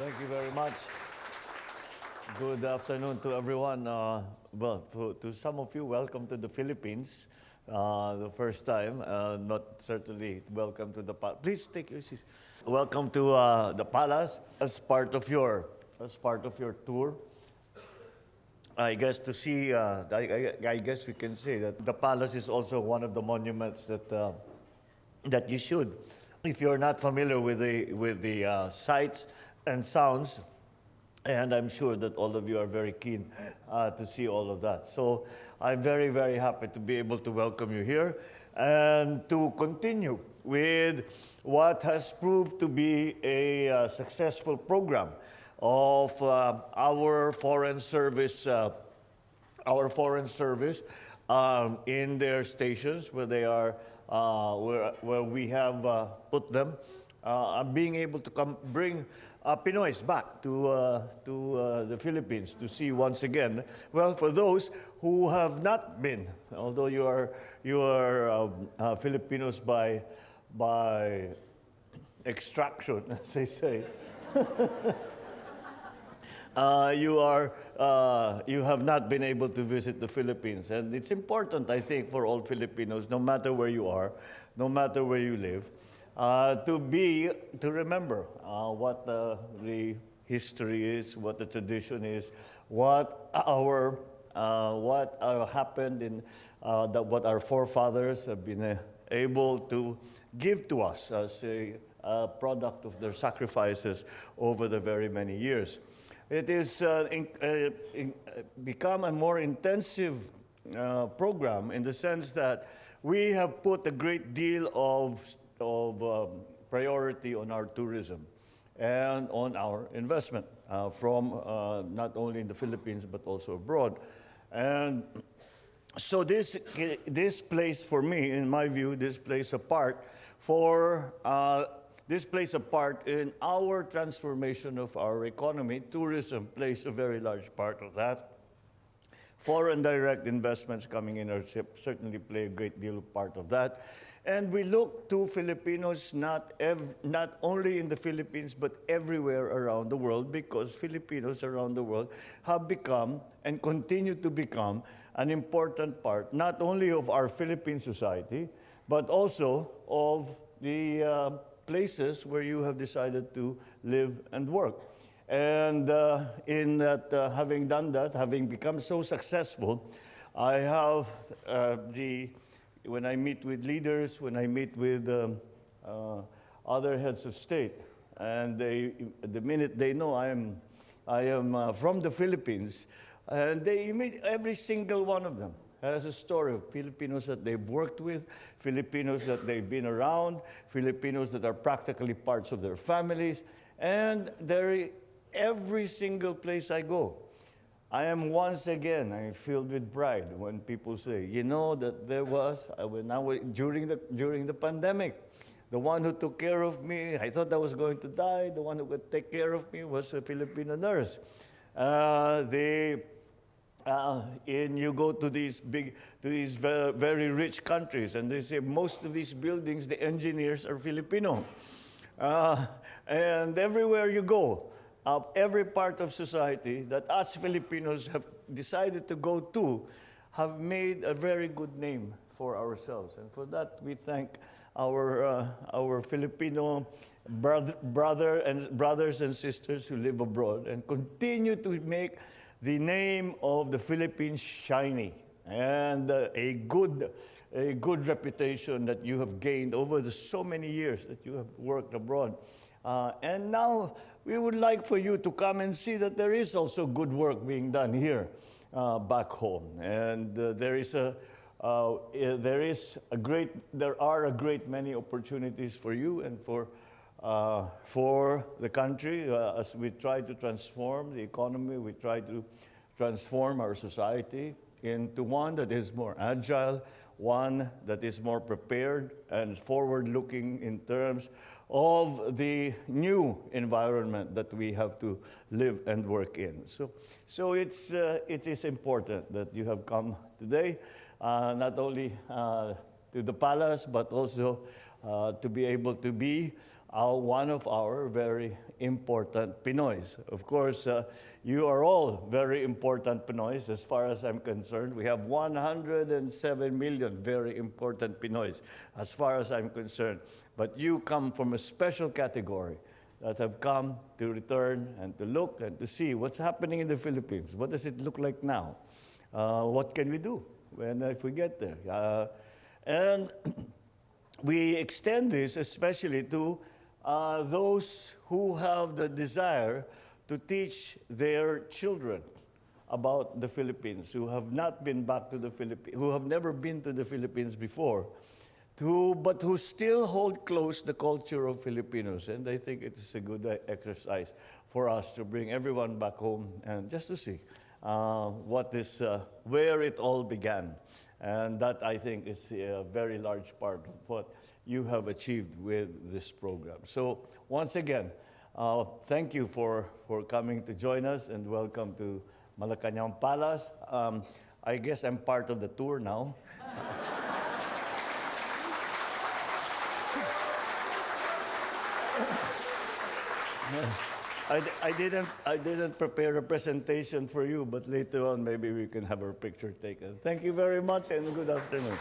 Thank you very much. Good afternoon to everyone. To some of you, welcome to the Philippines. The first time, not certainly welcome to the palace. Please take your seats. Welcome to the palace as part of your tour. I guess to see, I guess we can say that the palace is also one of the monuments that you should, if you're not familiar with the sights and sounds. And I'm sure that all of you are very keen to see all of that. So I'm very, very happy to be able to welcome you here and to continue with what has proved to be a successful program of our foreign service in their stations where they are, where we have put them, being able to bring Pinoys back to the Philippines to see once again. Well, for those who have not been, although you are Filipinos by extraction, as they say, you have not been able to visit the Philippines, and it's important, I think, for all Filipinos, no matter where you are, no matter where you live, to remember what the history is, what the tradition is, what happened in what our forefathers have been able to give to us as a product of their sacrifices over the very many years. It is become a more intensive program in the sense that we have put a great deal of priority on our tourism and on our investment from not only in the Philippines but also abroad. And so this plays, for me, in my view, this plays a part in our transformation of our economy. Tourism plays a very large part of that. Foreign direct investments coming in our ship certainly play a great deal of part of that. And we look to Filipinos not only in the Philippines but everywhere around the world, because Filipinos around the world have become and continue to become an important part not only of our Philippine society but also of the places where you have decided to live and work. And in that, having done that, having become so successful, I have when I meet with leaders, when I meet with other heads of state, and the minute they know I am from the Philippines, and every single one of them has a story of Filipinos that they've worked with, Filipinos that they've been around, Filipinos that are practically parts of their families, and every single place I go, I am once again filled with pride when people say, you know, that there was, during the pandemic, the one who took care of me, I thought I was going to die, the one who would take care of me was a Filipino nurse. You go to these very rich countries, and they say most of these buildings, the engineers are Filipino. And everywhere you go, every part of society that us Filipinos have decided to go to have made a very good name for ourselves. And for that, we thank our Filipino brothers and sisters who live abroad and continue to make the name of the Philippines shiny, and a good reputation that you have gained over so many years that you have worked abroad. And now we would like for you to come and see that there is also good work being done here back home. And there are a great many opportunities for you and for the country as we try to transform the economy, we try to transform our society into one that is more agile, one that is more prepared and forward-looking in terms of the new environment that we have to live and work in. So it is important that you have come today, not only to the palace, but also to be able to be one of our very important Pinoys. Of course, you are all very important Pinoys as far as I'm concerned. We have 107 million very important Pinoys as far as I'm concerned. But you come from a special category that have come to return and to look and to see what's happening in the Philippines. What does it look like now? What can we do if we get there? And we extend this especially to those who have the desire to teach their children about the Philippines, who have not been back to the Philippines, who have never been to the Philippines before, but who still hold close the culture of Filipinos. And I think it's a good exercise for us to bring everyone back home and just to see where it all began. And that, I think, is a very large part of what you have achieved with this program. So once again, thank you for coming to join us, and welcome to Malacañan Palace. I guess I'm part of the tour now. I didn't prepare a presentation for you, but later on maybe we can have our picture taken. Thank you very much and good afternoon.